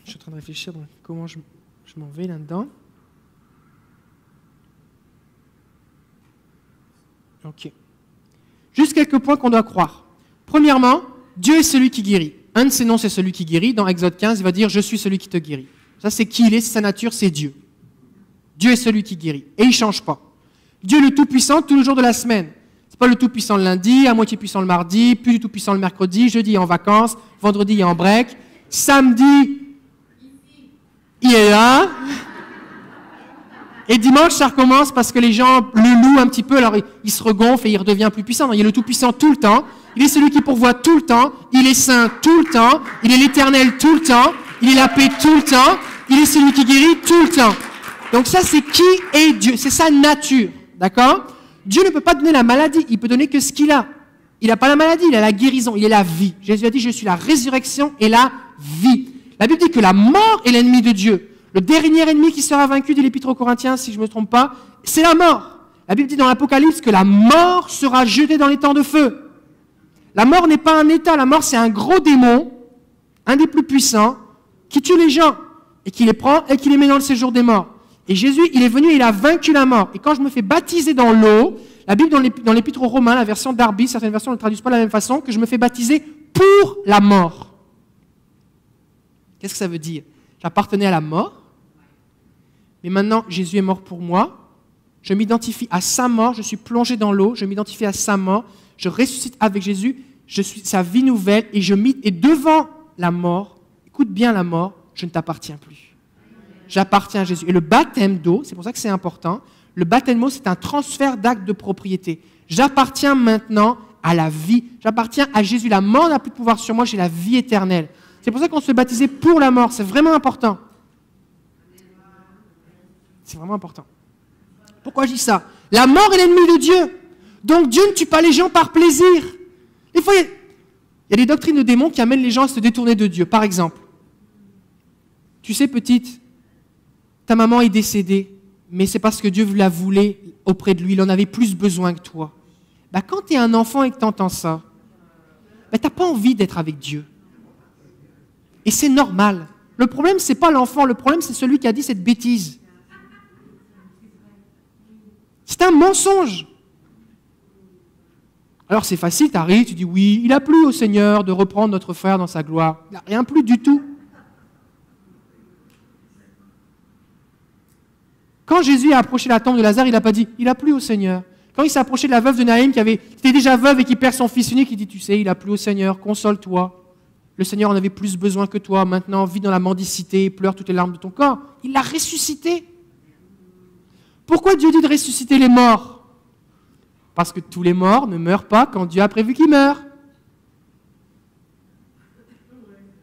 Je suis en train de réfléchir donc comment je m'en vais là-dedans. Ok. Juste quelques points qu'on doit croire. Premièrement, Dieu est celui qui guérit. Un de ses noms, c'est celui qui guérit. Dans Exode 15, il va dire « Je suis celui qui te guérit ». Ça, c'est qui il est, c'est sa nature, c'est Dieu. Dieu est celui qui guérit. Et il ne change pas. Dieu est le Tout-Puissant tous les jours de la semaine. Ce n'est pas le Tout-Puissant le lundi, à moitié puissant le mardi, plus du Tout-Puissant le mercredi, jeudi il est en vacances, vendredi il est en break, samedi il est là, et dimanche ça recommence parce que les gens le louent un petit peu, alors il se regonfle et il redevient plus puissant. Non, il est le Tout-Puissant tout le temps, il est celui qui pourvoit tout le temps, il est saint tout le temps, il est l'Éternel tout le temps, il est la paix tout le temps, il est celui qui guérit tout le temps. Donc ça, c'est qui est Dieu, c'est sa nature, d'accord? Dieu ne peut pas donner la maladie, il peut donner que ce qu'il a. Il n'a pas la maladie, il a la guérison, il est la vie. Jésus a dit, je suis la résurrection et la vie. La Bible dit que la mort est l'ennemi de Dieu. Le dernier ennemi qui sera vaincu, dit l'Épître aux Corinthiens, si je ne me trompe pas, c'est la mort. La Bible dit dans l'Apocalypse que la mort sera jetée dans les temps de feu. La mort n'est pas un état, la mort c'est un gros démon, un des plus puissants, qui tue les gens et qui les prend et qui les met dans le séjour des morts. Et Jésus, il est venu et il a vaincu la mort. Et quand je me fais baptiser dans l'eau, la Bible dans l'Épître aux Romains, la version Darby, certaines versions ne le traduisent pas de la même façon, que je me fais baptiser pour la mort. Qu'est-ce que ça veut dire? J'appartenais à la mort, mais maintenant Jésus est mort pour moi. Je m'identifie à sa mort, je suis plongé dans l'eau, je m'identifie à sa mort, je ressuscite avec Jésus, je suis sa vie nouvelle, et devant la mort, écoute bien la mort, je ne t'appartiens plus. J'appartiens à Jésus. Et le baptême d'eau, c'est pour ça que c'est important, le baptême d'eau, c'est un transfert d'acte de propriété. J'appartiens maintenant à la vie. J'appartiens à Jésus. La mort n'a plus de pouvoir sur moi, j'ai la vie éternelle. C'est pour ça qu'on se fait baptiser pour la mort. C'est vraiment important. C'est vraiment important. Pourquoi je dis ça? La mort est l'ennemi de Dieu. Donc Dieu ne tue pas les gens par plaisir. Des fois, il y a des doctrines de démons qui amènent les gens à se détourner de Dieu. Par exemple, tu sais, petite, ta maman est décédée, mais c'est parce que Dieu la voulait auprès de lui. Il en avait plus besoin que toi. Quand tu es un enfant et que tu entends ça, tu n'as pas envie d'être avec Dieu. Et c'est normal. Le problème, ce n'est pas l'enfant. Le problème, c'est celui qui a dit cette bêtise. C'est un mensonge. Alors c'est facile, tu arrives, tu dis oui, il a plu au Seigneur de reprendre notre frère dans sa gloire. Il n'a rien plu du tout. Quand Jésus a approché la tombe de Lazare, il n'a pas dit « il a plu au Seigneur ». Quand il s'est approché de la veuve de Naïm qui était déjà veuve et qui perd son fils unique, il dit « tu sais, il a plu au Seigneur, console-toi. Le Seigneur en avait plus besoin que toi, maintenant vis dans la mendicité, pleure toutes les larmes de ton corps. » Il l'a ressuscité. Pourquoi Dieu dit de ressusciter les morts? Parce que tous les morts ne meurent pas quand Dieu a prévu qu'ils meurent.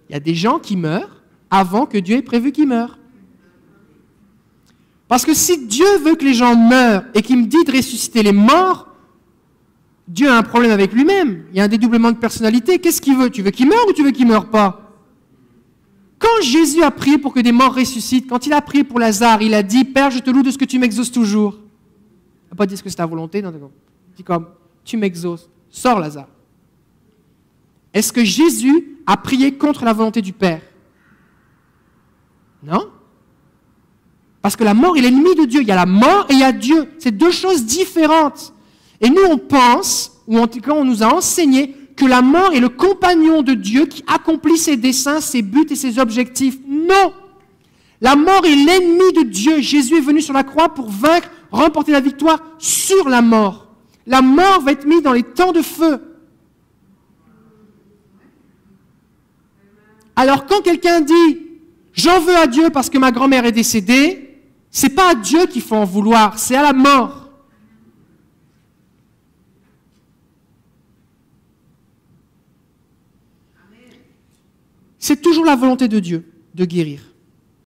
Il y a des gens qui meurent avant que Dieu ait prévu qu'ils meurent. Parce que si Dieu veut que les gens meurent et qu'il me dit de ressusciter les morts, Dieu a un problème avec lui-même. Il y a un dédoublement de personnalité. Qu'est-ce qu'il veut? Tu veux qu'il meure ou tu veux qu'il ne meure pas? Quand Jésus a prié pour que des morts ressuscitent, quand il a prié pour Lazare, il a dit « Père, je te loue de ce que tu m'exauces toujours ». Il n'a pas dit ce que c'est ta volonté. Non, il dit comme « Tu m'exauces, sors Lazare ». Est-ce que Jésus a prié contre la volonté du Père? Non. Parce que la mort est l'ennemi de Dieu. Il y a la mort et il y a Dieu. C'est deux choses différentes. Et nous, on pense, ou en tout cas, on nous a enseigné que la mort est le compagnon de Dieu qui accomplit ses desseins, ses buts et ses objectifs. Non! La mort est l'ennemi de Dieu. Jésus est venu sur la croix pour vaincre, remporter la victoire sur la mort. La mort va être mise dans les temps de feu. Alors quand quelqu'un dit « J'en veux à Dieu parce que ma grand-mère est décédée », c'est pas à Dieu qu'il faut en vouloir, c'est à la mort. C'est toujours la volonté de Dieu de guérir.